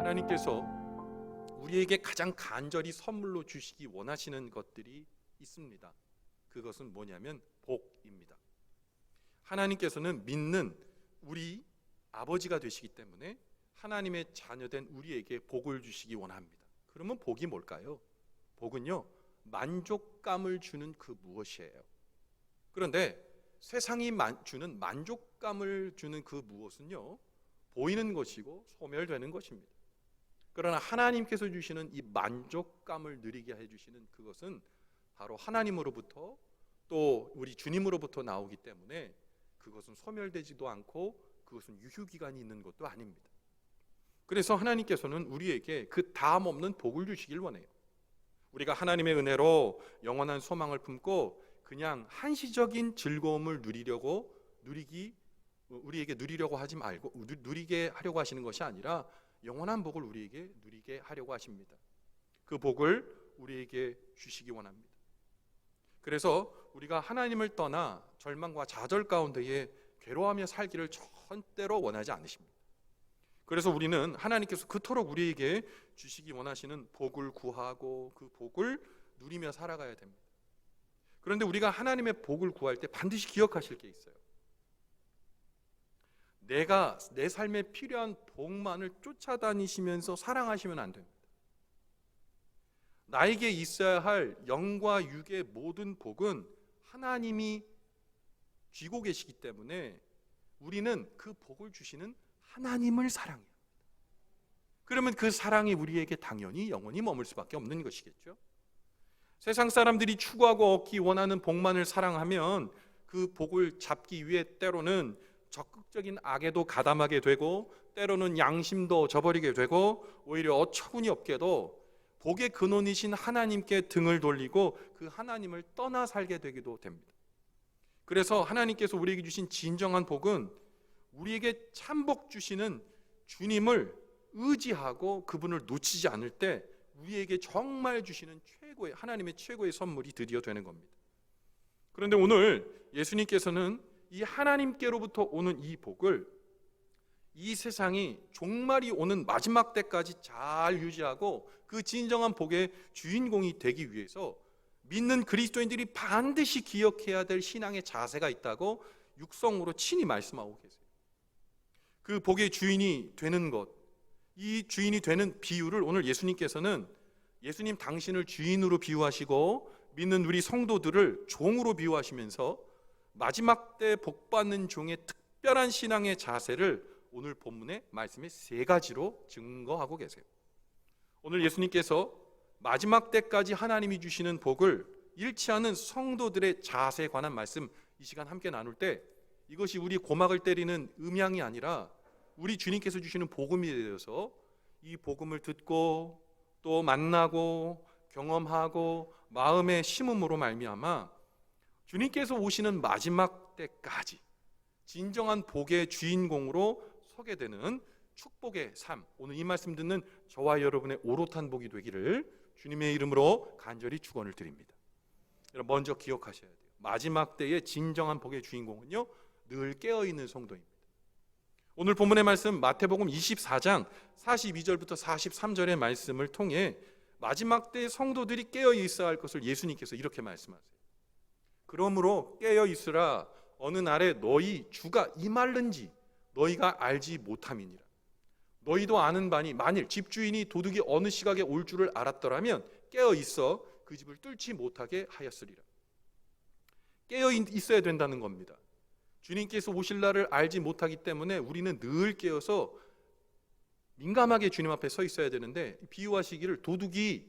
하나님께서 우리에게 가장 간절히 선물로 주시기 원하시는 것들이 있습니다. 그것은 뭐냐면 복입니다. 하나님께서는 믿는 우리 아버지가 되시기 때문에 하나님의 자녀된 우리에게 복을 주시기 원합니다. 그러면 복이 뭘까요? 복은요, 만족감을 주는 그 무엇이에요. 그런데 세상이 주는 만족감을 주는 그 무엇은요, 보이는 것이고 소멸되는 것입니다. 그러나 하나님께서 주시는 이 만족감을 누리게 해주시는 그것은 바로 하나님으로부터 또 우리 주님으로부터 나오기 때문에 그것은 소멸되지도 않고 그것은 유효기간이 있는 것도 아닙니다. 그래서 하나님께서는 우리에게 그 다음 없는 복을 주시길 원해요. 우리가 하나님의 은혜로 영원한 소망을 품고 그냥 한시적인 즐거움을 우리에게 누리려고 하지 말고 누리게 하려고 하시는 것이 아니라 영원한 복을 우리에게 누리게 하려고 하십니다. 그 복을 우리에게 주시기 원합니다. 그래서 우리가 하나님을 떠나 절망과 좌절 가운데에 괴로워하며 살기를 절대로 원하지 않으십니다. 그래서 우리는 하나님께서 그토록 우리에게 주시기 원하시는 복을 구하고 그 복을 누리며 살아가야 됩니다. 그런데 우리가 하나님의 복을 구할 때 반드시 기억하실 게 있어요. 내가 내 삶에 필요한 복만을 쫓아다니시면서 사랑하시면 안 됩니다. 나에게 있어야 할 영과 육의 모든 복은 하나님이 쥐고 계시기 때문에 우리는 그 복을 주시는 하나님을 사랑해야 합니다. 그러면 그 사랑이 우리에게 당연히 영원히 머물 수밖에 없는 것이겠죠. 세상 사람들이 추구하고 얻기 원하는 복만을 사랑하면 그 복을 잡기 위해 때로는 적극적인 악에도 가담하게 되고 때로는 양심도 저버리게 되고 오히려 어처구니 없게도 복의 근원이신 하나님께 등을 돌리고 그 하나님을 떠나 살게 되기도 됩니다. 그래서 하나님께서 우리에게 주신 진정한 복은 우리에게 참복 주시는 주님을 의지하고 그분을 놓치지 않을 때 우리에게 정말 주시는 하나님의 최고의 선물이 드디어 되는 겁니다. 그런데 오늘 예수님께서는 이 하나님께로부터 오는 이 복을 이 세상이 종말이 오는 마지막 때까지 잘 유지하고 그 진정한 복의 주인공이 되기 위해서 믿는 그리스도인들이 반드시 기억해야 될 신앙의 자세가 있다고 육성으로 친히 말씀하고 계세요. 그 복의 주인이 되는 것, 이 주인이 되는 비유를 오늘 예수님께서는 예수님 당신을 주인으로 비유하시고 믿는 우리 성도들을 종으로 비유하시면서 마지막 때 복받는 종의 특별한 신앙의 자세를 오늘 본문의 말씀의 세 가지로 증거하고 계세요. 오늘 예수님께서 마지막 때까지 하나님이 주시는 복을 잃지 않은 성도들의 자세에 관한 말씀 이 시간 함께 나눌 때 이것이 우리 고막을 때리는 음향이 아니라 우리 주님께서 주시는 복음이 되어서 이 복음을 듣고 또 만나고 경험하고 마음에 심음으로 말미암아 주님께서 오시는 마지막 때까지 진정한 복의 주인공으로 서게 되는 축복의 삶, 오늘 이 말씀 듣는 저와 여러분의 오롯한 복이 되기를 주님의 이름으로 간절히 축원을 드립니다. 여러분 먼저 기억하셔야 돼요. 마지막 때의 진정한 복의 주인공은요, 늘 깨어있는 성도입니다. 오늘 본문의 말씀 마태복음 24장 42절부터 43절의 말씀을 통해 마지막 때 성도들이 깨어 있어야 할 것을 예수님께서 이렇게 말씀하세요. 그러므로 깨어 있으라. 어느 날에 너희 주가 임할는지 너희가 알지 못함이니라. 너희도 아는 바니 만일 집주인이 도둑이 어느 시각에 올 줄을 알았더라면 깨어 있어 그 집을 뚫지 못하게 하였으리라. 깨어 있어야 된다는 겁니다. 주님께서 오실 날을 알지 못하기 때문에 우리는 늘 깨어서 민감하게 주님 앞에 서 있어야 되는데, 비유하시기를 도둑이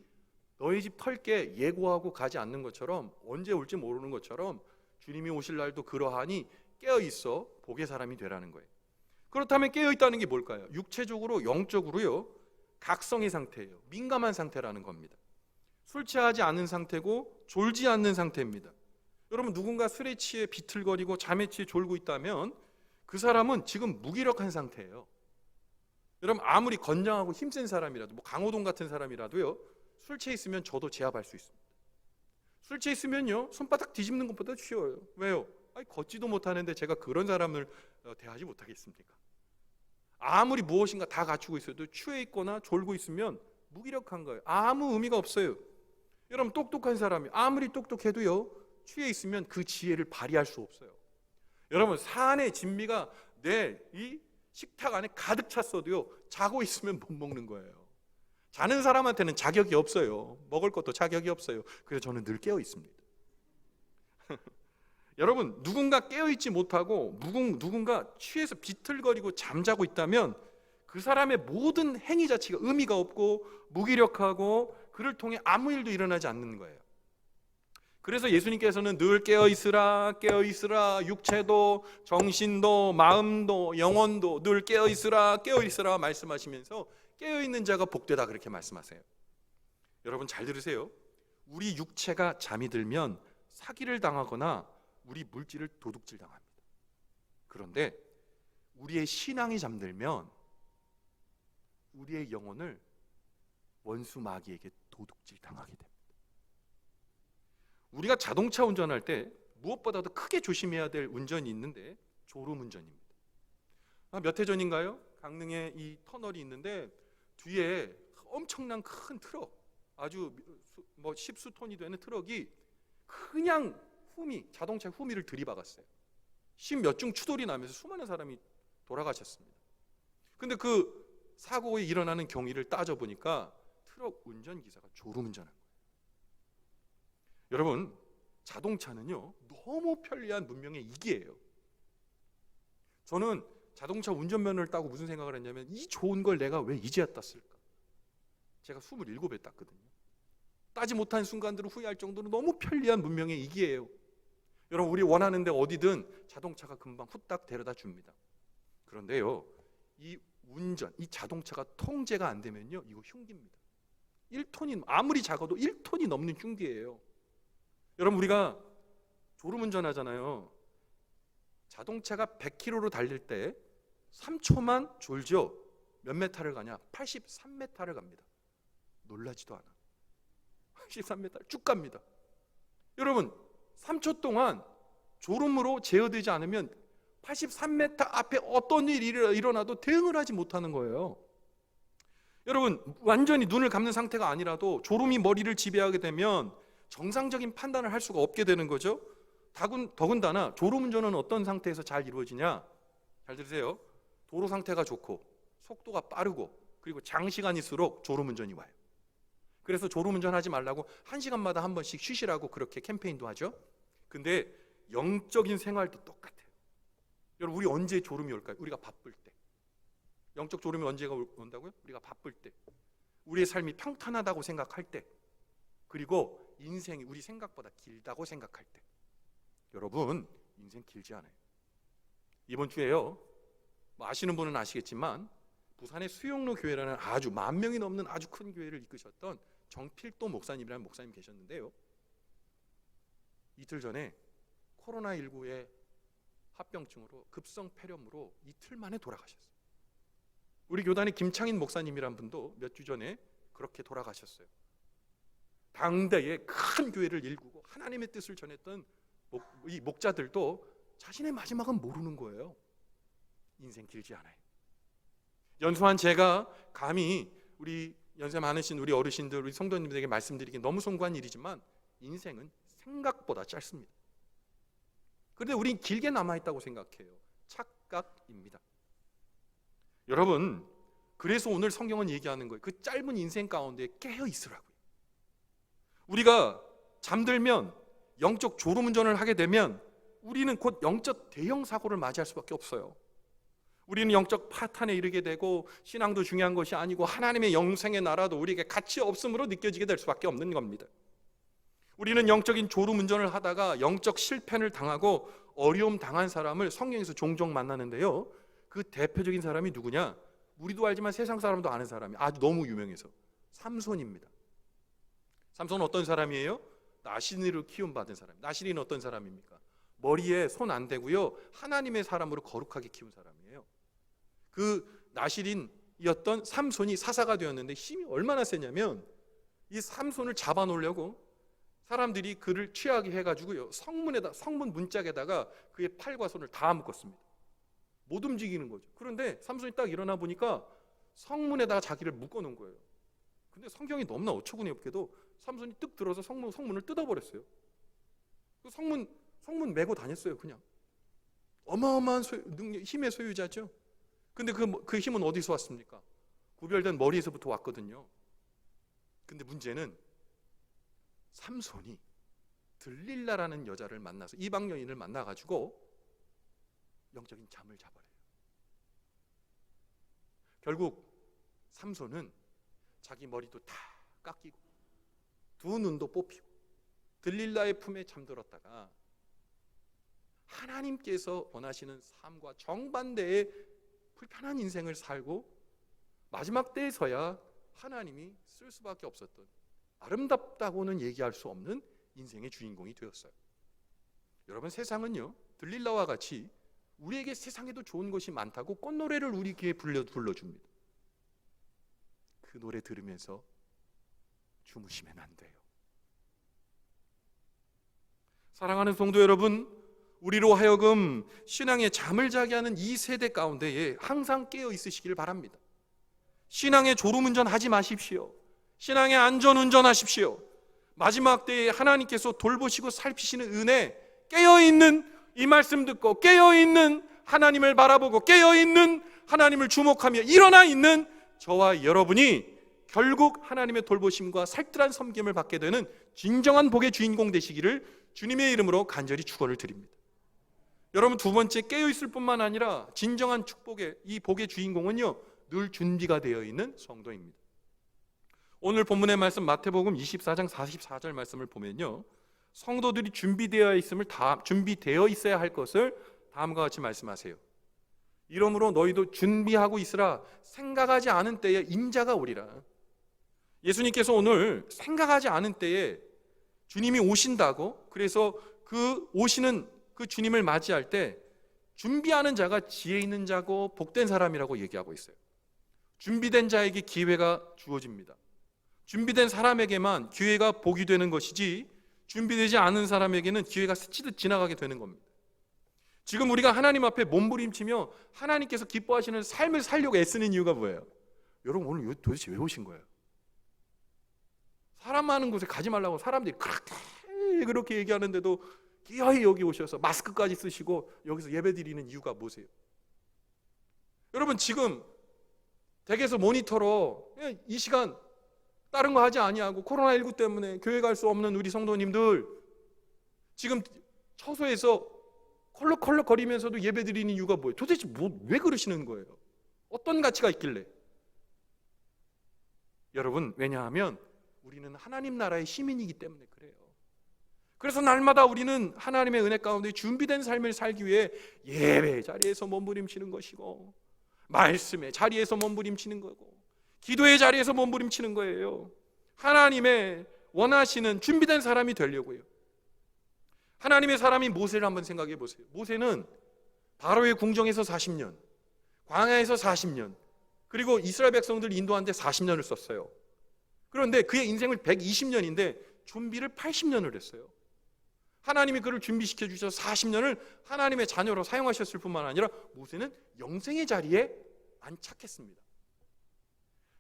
너희 집 털게 예고하고 가지 않는 것처럼, 언제 올지 모르는 것처럼 주님이 오실 날도 그러하니 깨어 있어 복의 사람이 되라는 거예요. 그렇다면 깨어 있다는 게 뭘까요? 육체적으로 영적으로요, 각성의 상태예요. 민감한 상태라는 겁니다. 술 취하지 않은 상태고 졸지 않는 상태입니다. 여러분, 누군가 술에 취해 비틀거리고 잠에 취해 졸고 있다면 그 사람은 지금 무기력한 상태예요. 여러분, 아무리 건장하고 힘센 사람이라도, 강호동 같은 사람이라도요, 술 취해 있으면 저도 제압할 수 있습니다. 술 취해 있으면요, 손바닥 뒤집는 것보다 쉬워요. 왜요? 걷지도 못하는데 제가 그런 사람을 대하지 못하겠습니까? 아무리 무엇인가 다 갖추고 있어도 취해 있거나 졸고 있으면 무기력한 거예요. 아무 의미가 없어요. 여러분, 똑똑한 사람이 아무리 똑똑해도요, 취해 있으면 그 지혜를 발휘할 수 없어요. 여러분, 산의 진미가 내 이 식탁 안에 가득 찼어도요, 자고 있으면 못 먹는 거예요. 자는 사람한테는 자격이 없어요. 먹을 것도 자격이 없어요. 그래서 저는 늘 깨어 있습니다. 여러분, 누군가 깨어있지 못하고 누군가 취해서 비틀거리고 잠자고 있다면 그 사람의 모든 행위 자체가 의미가 없고 무기력하고 그를 통해 아무 일도 일어나지 않는 거예요. 그래서 예수님께서는 늘 깨어있으라, 깨어있으라, 육체도 정신도 마음도 영혼도 늘 깨어있으라, 깨어있으라 말씀하시면서 깨어있는 자가 복되다 그렇게 말씀하세요. 여러분, 잘 들으세요. 우리 육체가 잠이 들면 사기를 당하거나 우리 물질을 도둑질 당합니다. 그런데 우리의 신앙이 잠들면 우리의 영혼을 원수 마귀에게 도둑질 당하게 됩니다. 우리가 자동차 운전할 때 무엇보다도 크게 조심해야 될 운전이 있는데 졸음운전입니다. 몇 해 전인가요? 강릉에 이 터널이 있는데 뒤에 엄청난 큰 트럭, 아주 뭐 10수톤이 되는 트럭이 그냥 자동차 후미를 들이박았어요. 10몇 중 추돌이 나면서 수많은 사람이 돌아가셨습니다. 근데 그 사고에 일어나는 경위를 따져보니까 트럭 운전기사가 졸음운전한 거예요. 여러분, 자동차는요, 너무 편리한 문명의 이기예요. 저는 자동차 운전면허를 따고 무슨 생각을 했냐면, 이 좋은 걸 내가 왜 이제야 땄을까? 제가 27에 땄거든요. 따지 못한 순간들을 후회할 정도로 너무 편리한 문명의 이기예요. 여러분, 우리 원하는 데 어디든 자동차가 금방 후딱 데려다 줍니다. 그런데요, 이 자동차가 통제가 안 되면요, 이거 흉기입니다. 1톤이 아무리 작아도 1톤이 넘는 흉기예요. 여러분, 우리가 졸음운전 하잖아요. 자동차가 100km로 달릴 때 3초만 졸죠. 몇 메타를 가냐? 83m를 갑니다. 놀라지도 않아. 83m 쭉 갑니다. 여러분, 3초 동안 졸음으로 제어되지 않으면 83m 앞에 어떤 일이 일어나도 대응을 하지 못하는 거예요. 여러분, 완전히 눈을 감는 상태가 아니라도 졸음이 머리를 지배하게 되면 정상적인 판단을 할 수가 없게 되는 거죠. 더군다나 졸음운전은 어떤 상태에서 잘 이루어지냐? 잘 들으세요. 도로 상태가 좋고 속도가 빠르고 그리고 장시간일수록 졸음운전이 와요. 그래서 졸음운전 하지 말라고 1시간마다 한 번씩 쉬시라고 그렇게 캠페인도 하죠. 근데 영적인 생활도 똑같아요. 여러분, 우리 언제 졸음이 올까요? 우리가 바쁠 때. 영적 졸음이 언제가 온다고요? 우리가 바쁠 때. 우리의 삶이 평탄하다고 생각할 때. 그리고 인생이 우리 생각보다 길다고 생각할 때. 여러분, 인생 길지 않아요. 이번 주에요, 아시는 분은 아시겠지만 부산의 수용로 교회라는 아주 10,000명이 넘는 아주 큰 교회를 이끄셨던 정필도 목사님이라는 목사님 계셨는데요, 이틀 전에 코로나19의 합병증으로 급성 폐렴으로 이틀 만에 돌아가셨어요. 우리 교단의 김창인 목사님이란 분도 몇 주 전에 그렇게 돌아가셨어요. 당대의 큰 교회를 일구고 하나님의 뜻을 전했던 이 목자들도 자신의 마지막은 모르는 거예요. 인생 길지 않아요. 연소한 제가 감히 우리 연세 많으신 우리 어르신들, 우리 성도님들에게 말씀드리기 너무 송구한 일이지만 인생은 생각보다 짧습니다. 그런데 우린 길게 남아있다고 생각해요. 착각입니다. 여러분, 그래서 오늘 성경은 얘기하는 거예요. 그 짧은 인생 가운데 깨어 있으라고요. 우리가 잠들면, 영적 졸음운전을 하게 되면 우리는 곧 영적 대형 사고를 맞이할 수밖에 없어요. 우리는 영적 파탄에 이르게 되고 신앙도 중요한 것이 아니고 하나님의 영생의 나라도 우리에게 가치 없음으로 느껴지게 될 수밖에 없는 겁니다. 우리는 영적인 졸음운전을 하다가 영적 실패를 당하고 어려움 당한 사람을 성경에서 종종 만나는데요, 그 대표적인 사람이 누구냐? 우리도 알지만 세상 사람도 아는 사람이 아주 너무 유명해서 삼손입니다. 삼손은 어떤 사람이에요? 나시린으로 키움받은 사람. 나시린은 어떤 사람입니까? 머리에 손 안 대고요, 하나님의 사람으로 거룩하게 키운 사람이에요. 그 나시린이었던 삼손이 사사가 되었는데 힘이 얼마나 세냐면 이 삼손을 잡아놓으려고 사람들이 그를 취하게 해가지고요, 성문 문짝에다가 그의 팔과 손을 다 묶었습니다. 못 움직이는 거죠. 그런데 삼손이 딱 일어나 보니까 성문에다가 자기를 묶어놓은 거예요. 근데 성경이 너무나 어처구니 없게도 삼손이 뜩 들어서 성문을 뜯어버렸어요. 그 성문 메고 다녔어요. 그냥 어마어마한 힘의 소유자죠. 근데 그 힘은 어디서 왔습니까? 구별된 머리에서부터 왔거든요. 근데 문제는 삼손이 들릴라라는 여자를 만나서 이방 여인을 만나가지고 영적인 잠을 자버려요. 결국 삼손은 자기 머리도 다 깎이고 두 눈도 뽑히고 들릴라의 품에 잠들었다가 하나님께서 원하시는 삶과 정반대의 불편한 인생을 살고 마지막 때에서야 하나님이 쓸 수밖에 없었던 아름답다고는 얘기할 수 없는 인생의 주인공이 되었어요. 여러분, 세상은요 들릴라와 같이 우리에게 세상에도 좋은 것이 많다고 꽃노래를 우리 귀에 불러줍니다. 그 노래 들으면서 주무시면 안 돼요. 사랑하는 성도 여러분, 우리로 하여금 신앙의 잠을 자게 하는 이 세대 가운데에 항상 깨어 있으시길 바랍니다. 신앙의 졸음운전 하지 마십시오. 신앙의 안전운전하십시오. 마지막 때에 하나님께서 돌보시고 살피시는 은혜, 깨어있는 이 말씀 듣고 깨어있는 하나님을 바라보고 깨어있는 하나님을 주목하며 일어나 있는 저와 여러분이 결국 하나님의 돌보심과 살뜰한 섬김을 받게 되는 진정한 복의 주인공 되시기를 주님의 이름으로 간절히 축원을 드립니다. 여러분, 두 번째, 깨어있을 뿐만 아니라 진정한 축복의 이 복의 주인공은요 늘 준비가 되어 있는 성도입니다. 오늘 본문의 말씀 마태복음 24장 44절 말씀을 보면요, 성도들이 준비되어 있어야 할 것을 다음과 같이 말씀하세요. 이러므로 너희도 준비하고 있으라. 생각하지 않은 때에 인자가 오리라. 예수님께서 오늘 생각하지 않은 때에 주님이 오신다고, 그래서 그 오시는 그 주님을 맞이할 때 준비하는 자가 지혜 있는 자고 복된 사람이라고 얘기하고 있어요. 준비된 자에게 기회가 주어집니다. 준비된 사람에게만 기회가 복이 되는 것이지 준비되지 않은 사람에게는 기회가 스치듯 지나가게 되는 겁니다. 지금 우리가 하나님 앞에 몸부림치며 하나님께서 기뻐하시는 삶을 살려고 애쓰는 이유가 뭐예요? 여러분, 오늘 도대체 왜 오신 거예요? 사람 많은 곳에 가지 말라고 사람들이 그렇게 얘기하는데도 기어이 여기 오셔서 마스크까지 쓰시고 여기서 예배드리는 이유가 뭐세요? 여러분, 지금 댁에서 모니터로 이 시간 다른 거 하지 아니하고 코로나19 때문에 교회 갈 수 없는 우리 성도님들, 지금 처소에서 컬럭컬럭 거리면서도 예배드리는 이유가 뭐예요? 도대체 왜 그러시는 거예요? 어떤 가치가 있길래? 여러분, 왜냐하면 우리는 하나님 나라의 시민이기 때문에 그래요. 그래서 날마다 우리는 하나님의 은혜 가운데 준비된 삶을 살기 위해 예배 자리에서 몸부림치는 것이고, 말씀의 자리에서 몸부림치는 거고, 기도의 자리에서 몸부림치는 거예요. 하나님의 원하시는 준비된 사람이 되려고요. 하나님의 사람이 모세를 한번 생각해 보세요. 모세는 바로의 궁정에서 40년, 광야에서 40년, 그리고 이스라엘 백성들 인도하는데 40년을 썼어요. 그런데 그의 인생을 120년인데 준비를 80년을 했어요. 하나님이 그를 준비시켜 주셔서 40년을 하나님의 자녀로 사용하셨을 뿐만 아니라 모세는 영생의 자리에 안착했습니다.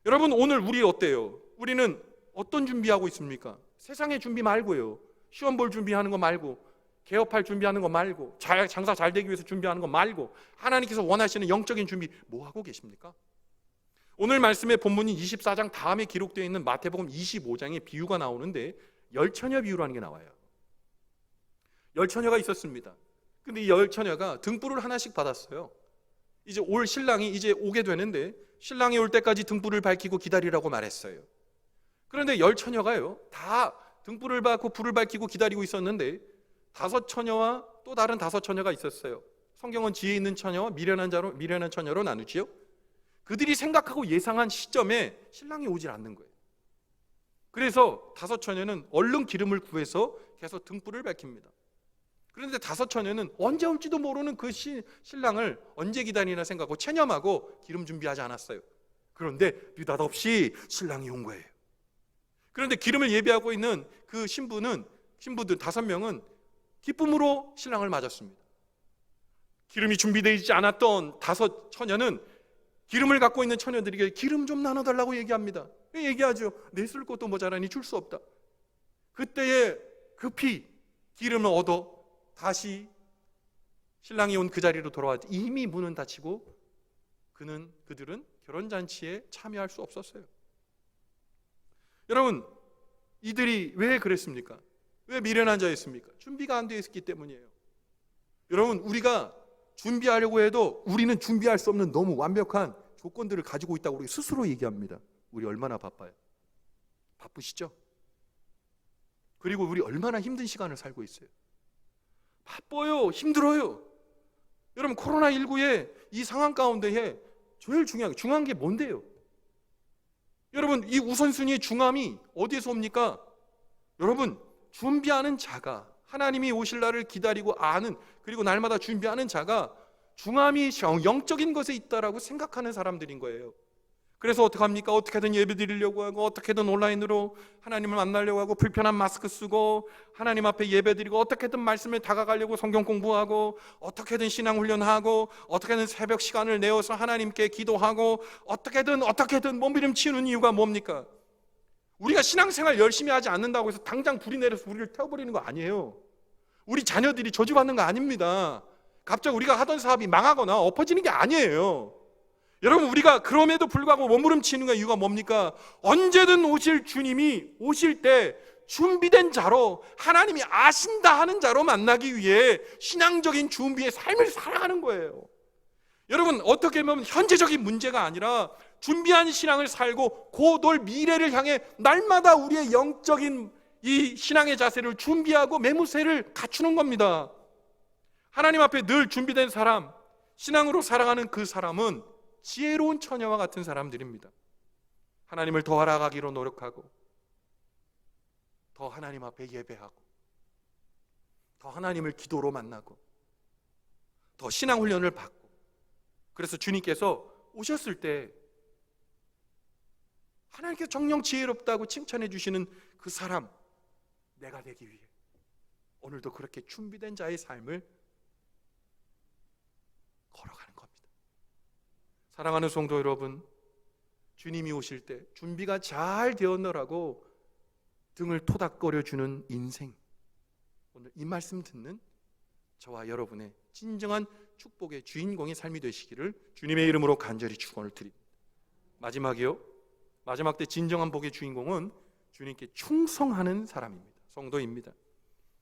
여러분, 오늘 우리 어때요? 우리는 어떤 준비하고 있습니까? 세상의 준비 말고요, 시험 볼 준비하는 거 말고, 개업할 준비하는 거 말고, 장사 잘 되기 위해서 준비하는 거 말고, 하나님께서 원하시는 영적인 준비 뭐 하고 계십니까? 오늘 말씀의 본문인 24장 다음에 기록되어 있는 마태복음 25장에 비유가 나오는데 열처녀 비유라는 게 나와요. 열처녀가 있었습니다. 근데 이 열처녀가 등불을 하나씩 받았어요. 이제 올 신랑이 이제 오게 되는데 신랑이 올 때까지 등불을 밝히고 기다리라고 말했어요. 그런데 열처녀가요 다 등불을 받고 불을 밝히고 기다리고 있었는데 5처녀와 또 다른 5처녀가 있었어요. 성경은 지혜 있는 처녀와 미련한 처녀로 나누지요. 그들이 생각하고 예상한 시점에 신랑이 오질 않는 거예요. 그래서 5처녀는 얼른 기름을 구해서 계속 등불을 밝힙니다. 그런데 5처녀는 언제 올지도 모르는 그 신랑을 언제 기다리나 생각하고 체념하고 기름 준비하지 않았어요. 그런데 느닷없이 신랑이 온 거예요. 그런데 기름을 예비하고 있는 그 신부들 5명은 기쁨으로 신랑을 맞았습니다. 기름이 준비되어 있지 않았던 5 처녀는 기름을 갖고 있는 처녀들에게 기름 좀 나눠달라고 얘기합니다. 얘기하죠. 내 쓸 것도 모자라니 줄 수 없다. 그때에 급히 기름을 얻어 다시 신랑이 온 그 자리로 돌아왔지. 이미 문은 닫히고 그들은 결혼잔치에 참여할 수 없었어요. 여러분, 이들이 왜 그랬습니까? 왜 미련한 자였습니까? 준비가 안 되어 있었기 때문이에요. 여러분, 우리가 준비하려고 해도 우리는 준비할 수 없는 너무 완벽한 조건들을 가지고 있다고 우리 스스로 얘기합니다. 우리 얼마나 바빠요? 바쁘시죠? 그리고 우리 얼마나 힘든 시간을 살고 있어요? 바빠요. 힘들어요. 여러분, 코로나19의 이 상황 가운데에 제일 중요한 게 뭔데요? 여러분, 이 우선순위의 중함이 어디에서 옵니까? 여러분, 준비하는 자가, 하나님이 오실 날을 기다리고 아는, 그리고 날마다 준비하는 자가 중함이 영적인 것에 있다라고 생각하는 사람들인 거예요. 그래서 어떡합니까? 어떻게든 예배 드리려고 하고, 어떻게든 온라인으로 하나님을 만나려고 하고, 불편한 마스크 쓰고 하나님 앞에 예배 드리고, 어떻게든 말씀에 다가가려고 성경 공부하고, 어떻게든 신앙 훈련하고, 어떻게든 새벽 시간을 내어서 하나님께 기도하고, 어떻게든 몸부림치는 이유가 뭡니까? 우리가 신앙생활 열심히 하지 않는다고 해서 당장 불이 내려서 우리를 태워버리는 거 아니에요. 우리 자녀들이 저주받는 거 아닙니다. 갑자기 우리가 하던 사업이 망하거나 엎어지는 게 아니에요. 여러분, 우리가 그럼에도 불구하고 몸부림치는 이유가 뭡니까? 언제든 오실 주님이 오실 때 준비된 자로, 하나님이 아신다 하는 자로 만나기 위해 신앙적인 준비의 삶을 살아가는 거예요. 여러분, 어떻게 보면 현재적인 문제가 아니라 준비한 신앙을 살고 곧올 미래를 향해 날마다 우리의 영적인 이 신앙의 자세를 준비하고 매무새를 갖추는 겁니다. 하나님 앞에 늘 준비된 사람, 신앙으로 살아가는 그 사람은 지혜로운 처녀와 같은 사람들입니다. 하나님을 더 알아가기로 노력하고, 더 하나님 앞에 예배하고, 더 하나님을 기도로 만나고, 더 신앙 훈련을 받고, 그래서 주님께서 오셨을 때 하나님께서 정녕 지혜롭다고 칭찬해 주시는 그 사람, 내가 되기 위해 오늘도 그렇게 준비된 자의 삶을 걸어가는 겁니다. 사랑하는 성도 여러분, 주님이 오실 때 준비가 잘 되었노라고 등을 토닥거려 주는 인생, 오늘 이 말씀 듣는 저와 여러분의 진정한 축복의 주인공의 삶이 되시기를 주님의 이름으로 간절히 축원을 드립니다. 마지막이요, 마지막 때 진정한 복의 주인공은 주님께 충성하는 사람입니다. 성도입니다.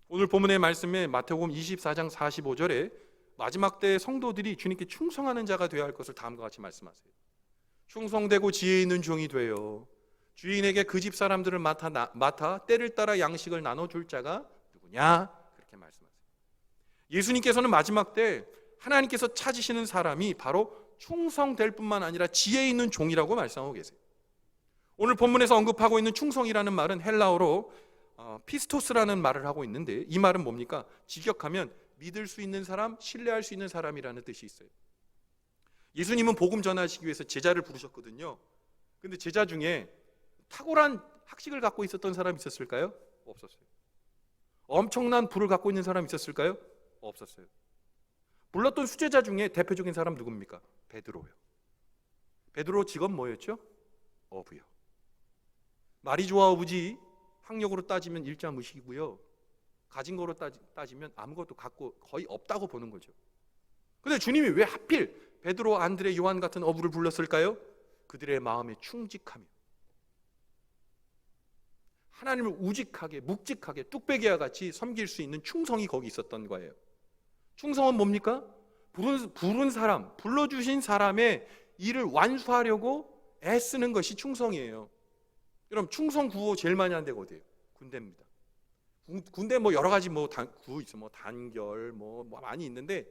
오늘 본문의 말씀에 마태복음 24장 45절에 마지막 때 성도들이 주님께 충성하는 자가 되어야 할 것을 다음과 같이 말씀하세요. 충성되고 지혜 있는 종이 되어 주인에게 그 집 사람들을 맡아 때를 따라 양식을 나눠줄 자가 누구냐? 그렇게 말씀하세요. 예수님께서는 마지막 때 하나님께서 찾으시는 사람이 바로 충성될 뿐만 아니라 지혜 있는 종이라고 말씀하고 계세요. 오늘 본문에서 언급하고 있는 충성이라는 말은 헬라어로 피스토스라는 말을 하고 있는데, 이 말은 뭡니까? 직역하면 믿을 수 있는 사람, 신뢰할 수 있는 사람이라는 뜻이 있어요. 예수님은 복음 전하시기 위해서 제자를 부르셨거든요. 근데 제자 중에 탁월한 학식을 갖고 있었던 사람이 있었을까요? 없었어요. 엄청난 부를 갖고 있는 사람이 있었을까요? 없었어요. 불렀던 수제자 중에 대표적인 사람 누굽니까? 베드로요. 베드로 직업 뭐였죠? 어부요. 말이 좋아 어부지, 학력으로 따지면 일자무식이고요, 가진 거로 따지면 아무것도 갖고 거의 없다고 보는 거죠. 근데 주님이 왜 하필 베드로, 안드레, 요한 같은 어부를 불렀을까요? 그들의 마음에 충직하며 하나님을 우직하게, 묵직하게, 뚝배기와 같이 섬길 수 있는 충성이 거기 있었던 거예요. 충성은 뭡니까? 부른 사람, 불러주신 사람의 일을 완수하려고 애쓰는 것이 충성이에요. 여러분, 충성 구호 제일 많이 하는 데가 어디예요? 군대입니다. 군대 뭐 여러 가지 구호 있어, 단결 많이 있는데,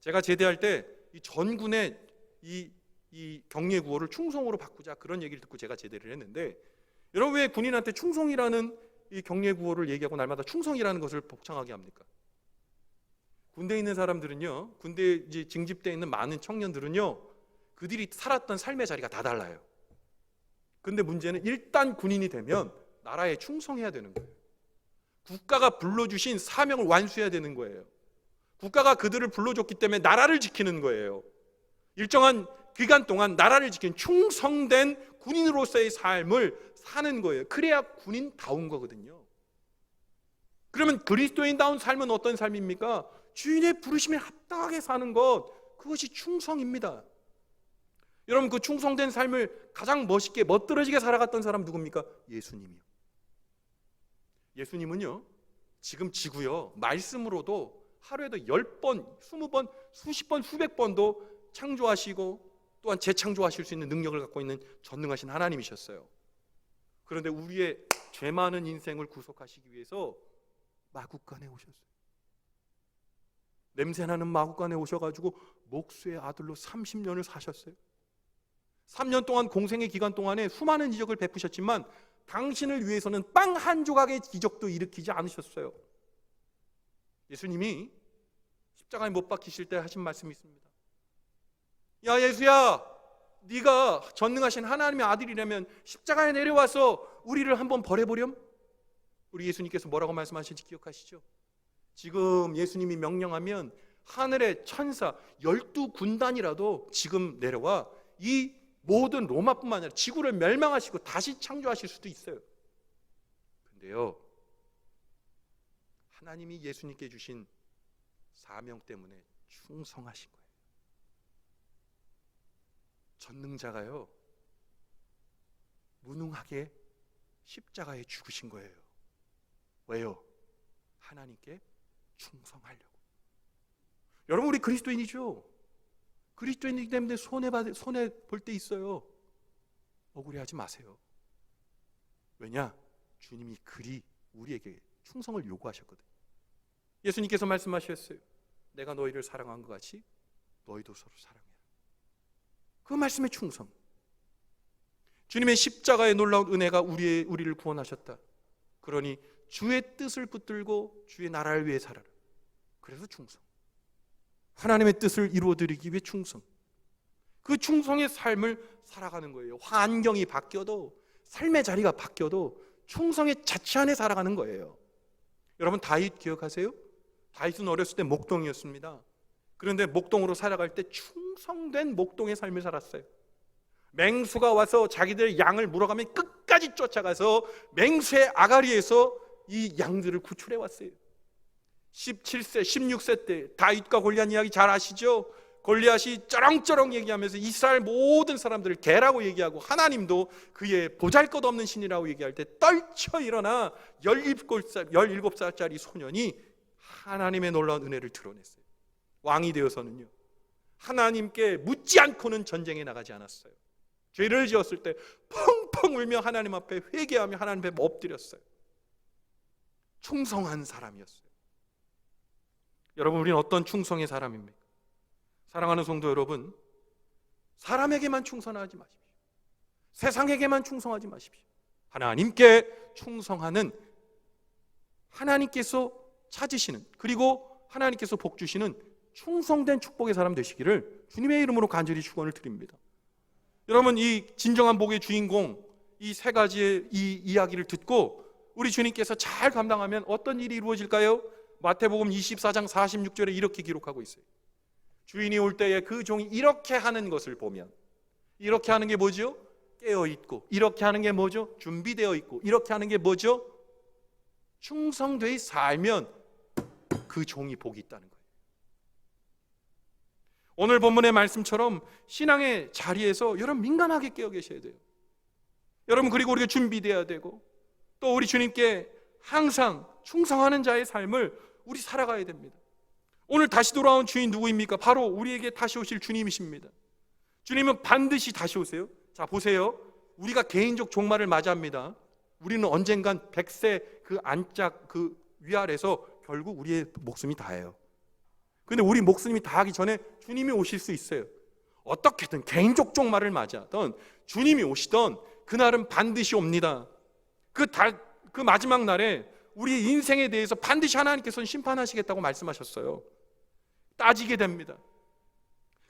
제가 제대할 때 이 전군의 이 경례 구호를 충성으로 바꾸자, 그런 얘기를 듣고 제가 제대를 했는데, 여러분 왜 군인한테 충성이라는 이 경례 구호를 얘기하고 날마다 충성이라는 것을 복창하게 합니까? 군대에 있는 사람들은요, 군대에 이제 징집되어 있는 많은 청년들은요, 그들이 살았던 삶의 자리가 다 달라요. 근데 문제는 일단 군인이 되면 나라에 충성해야 되는 거예요. 국가가 불러주신 사명을 완수해야 되는 거예요. 국가가 그들을 불러줬기 때문에 나라를 지키는 거예요. 일정한 기간 동안 나라를 지키는 충성된 군인으로서의 삶을 사는 거예요. 그래야 군인다운 거거든요. 그러면 그리스도인다운 삶은 어떤 삶입니까? 주인의 부르심에 합당하게 사는 것, 그것이 충성입니다. 여러분, 그 충성된 삶을 가장 멋있게 멋들어지게 살아갔던 사람 누굽니까? 예수님이요. 예수님은요, 지금 지구요, 말씀으로도 하루에도 10번, 20번, 수십 번, 수백 번도 창조하시고 또한 재창조하실 수 있는 능력을 갖고 있는 전능하신 하나님이셨어요. 그런데 우리의 죄 많은 인생을 구속하시기 위해서 마국간에 오셨어요. 냄새나는 마국간에 오셔가지고 목수의 아들로 30년을 사셨어요. 3년 동안 공생의 기간 동안에 수많은 이적을 베푸셨지만 당신을 위해서는 빵 한 조각의 기적도 일으키지 않으셨어요. 예수님이 십자가에 못 박히실 때 하신 말씀이 있습니다. 야, 예수야, 네가 전능하신 하나님의 아들이라면 십자가에 내려와서 우리를 한번 버려보렴? 우리 예수님께서 뭐라고 말씀하실지 기억하시죠? 지금 예수님이 명령하면 하늘의 천사 12군단이라도 지금 내려와 이 모든 로마뿐만 아니라 지구를 멸망하시고 다시 창조하실 수도 있어요. 근데요, 하나님이 예수님께 주신 사명 때문에 충성하신 거예요. 전능자가요, 무능하게 십자가에 죽으신 거예요. 왜요? 하나님께 충성하려고. 여러분, 우리 그리스도인이죠? 그리스도인이기 때문에 손해 볼 때 있어요. 억울해하지 마세요. 왜냐? 주님이 그리 우리에게 충성을 요구하셨거든요. 예수님께서 말씀하셨어요. 내가 너희를 사랑한 것 같이 너희도 서로 사랑해라. 그 말씀의 충성. 주님의 십자가의 놀라운 은혜가 우리를 구원하셨다. 그러니 주의 뜻을 붙들고 주의 나라를 위해 살아라. 그래서 충성. 하나님의 뜻을 이루어드리기 위해 충성. 그 충성의 삶을 살아가는 거예요. 환경이 바뀌어도, 삶의 자리가 바뀌어도 충성의 자체 안에 살아가는 거예요. 여러분, 다윗 기억하세요? 다윗은 어렸을 때 목동이었습니다. 그런데 목동으로 살아갈 때 충성된 목동의 삶을 살았어요. 맹수가 와서 자기들 양을 물어가면 끝까지 쫓아가서 맹수의 아가리에서 이 양들을 구출해 왔어요. 17세, 16세 때 다윗과 골리앗 이야기 잘 아시죠? 골리앗이 쩌렁쩌렁 얘기하면서 이스라엘 모든 사람들을 개라고 얘기하고 하나님도 그의 보잘것없는 신이라고 얘기할 때 떨쳐 일어나 17살짜리 소년이 하나님의 놀라운 은혜를 드러냈어요. 왕이 되어서는요, 하나님께 묻지 않고는 전쟁에 나가지 않았어요. 죄를 지었을 때 펑펑 울며 하나님 앞에 회개하며 하나님 앞에 엎드렸어요. 충성한 사람이었어요. 여러분, 우리는 어떤 충성의 사람입니까? 사랑하는 성도 여러분, 사람에게만 충성하지 마십시오. 세상에게만 충성하지 마십시오. 하나님께 충성하는, 하나님께서 찾으시는, 그리고 하나님께서 복 주시는 충성된 축복의 사람 되시기를 주님의 이름으로 간절히 축원을 드립니다. 여러분, 이 진정한 복의 주인공, 이 세 가지의 이 이야기를 듣고 우리 주님께서 잘 감당하면 어떤 일이 이루어질까요? 마태복음 24장 46절에 이렇게 기록하고 있어요. 주인이 올 때에 그 종이 이렇게 하는 것을 보면, 이렇게 하는 게 뭐죠? 깨어 있고, 이렇게 하는 게 뭐죠? 준비되어 있고, 이렇게 하는 게 뭐죠? 충성되이 살면 그 종이 복이 있다는 거예요. 오늘 본문의 말씀처럼 신앙의 자리에서 여러분 민감하게 깨어 계셔야 돼요. 여러분, 그리고 우리가 준비되어야 되고, 또 우리 주님께 항상 충성하는 자의 삶을 우리 살아가야 됩니다. 오늘 다시 돌아온 주인 누구입니까? 바로 우리에게 다시 오실 주님이십니다. 주님은 반드시 다시 오세요. 자, 보세요. 우리가 개인적 종말을 맞이합니다. 우리는 언젠간 100세 그 안짝 그 위아래서 결국 우리의 목숨이 다해요. 근데 우리 목숨이 다하기 전에 주님이 오실 수 있어요. 어떻게든 개인적 종말을 맞이하던 주님이 오시던 그날은 반드시 옵니다. 그 마지막 날에 우리 인생에 대해서 반드시 하나님께서는 심판하시겠다고 말씀하셨어요. 따지게 됩니다.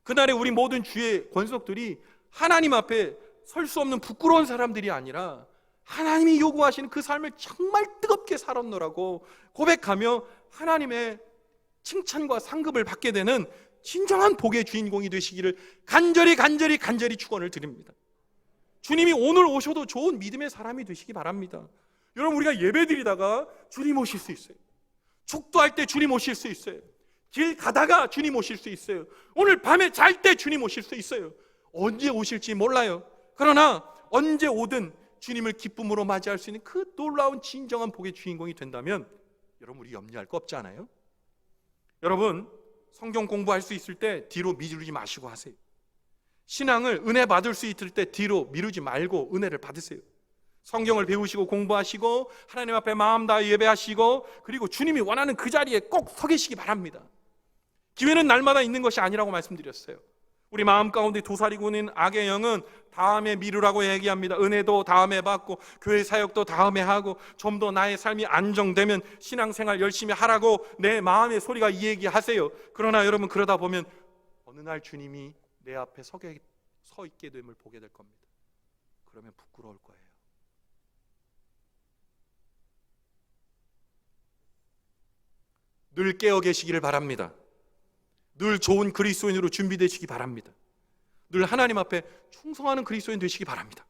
그날에 우리 모든 주의 권속들이 하나님 앞에 설 수 없는 부끄러운 사람들이 아니라 하나님이 요구하시는 그 삶을 정말 뜨겁게 살았노라고 고백하며 하나님의 칭찬과 상급을 받게 되는 진정한 복의 주인공이 되시기를 간절히 축원을 드립니다. 주님이 오늘 오셔도 좋은 믿음의 사람이 되시기 바랍니다. 여러분, 우리가 예배드리다가 주님 오실 수 있어요. 축도할 때 주님 오실 수 있어요. 길 가다가 주님 오실 수 있어요. 오늘 밤에 잘 때 주님 오실 수 있어요. 언제 오실지 몰라요. 그러나 언제 오든 주님을 기쁨으로 맞이할 수 있는 그 놀라운 진정한 복의 주인공이 된다면 여러분, 우리 염려할 거 없지 않아요? 여러분, 성경 공부할 수 있을 때 뒤로 미루지 마시고 하세요. 신앙을 은혜 받을 수 있을 때 뒤로 미루지 말고 은혜를 받으세요. 성경을 배우시고 공부하시고 하나님 앞에 마음 다해 예배하시고, 그리고 주님이 원하는 그 자리에 꼭 서 계시기 바랍니다. 기회는 날마다 있는 것이 아니라고 말씀드렸어요. 우리 마음 가운데 도사리고 있는 악의 영은 다음에 미루라고 얘기합니다. 은혜도 다음에 받고 교회 사역도 다음에 하고 좀 더 나의 삶이 안정되면 신앙생활 열심히 하라고 내 마음의 소리가 이 얘기하세요. 그러나 여러분, 그러다 보면 어느 날 주님이 내 앞에 서 있게 됨을 보게 될 겁니다. 그러면 부끄러울 거예요. 늘 깨어 계시기를 바랍니다. 늘 좋은 그리스도인으로 준비되시기 바랍니다. 늘 하나님 앞에 충성하는 그리스도인 되시기 바랍니다.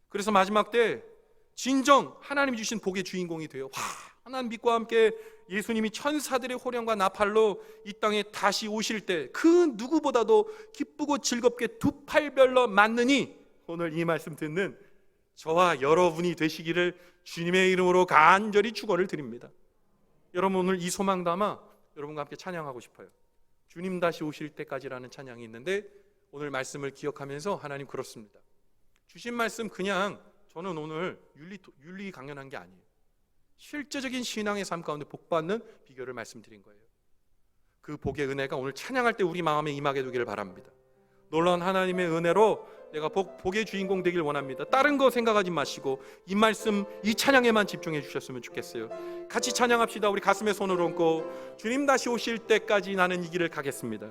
그래서 마지막 때 진정 하나님이 주신 복의 주인공이 되어 환한 빛과 함께 예수님이 천사들의 호령과 나팔로 이 땅에 다시 오실 때 그 누구보다도 기쁘고 즐겁게 두 팔별로 맞느니 오늘 이 말씀 듣는 저와 여러분이 되시기를 주님의 이름으로 간절히 축원을 드립니다. 여러분, 오늘 이 소망 담아 여러분과 함께 찬양하고 싶어요. 주님 다시 오실 때까지라는 찬양이 있는데 오늘 말씀을 기억하면서 하나님, 그렇습니다. 주신 말씀 그냥 저는 오늘 윤리 강연한 게 아니에요. 실제적인 신앙의 삶 가운데 복받는 비결을 말씀드린 거예요. 그 복의 은혜가 오늘 찬양할 때 우리 마음에 임하게 되기를 바랍니다. 놀라운 하나님의 은혜로 내가 복의 주인공 되길 원합니다. 다른 거 생각하지 마시고 이 말씀, 이 찬양에만 집중해 주셨으면 좋겠어요. 같이 찬양합시다. 우리 가슴에 손을 얹고 주님 다시 오실 때까지 나는 이 길을 가겠습니다.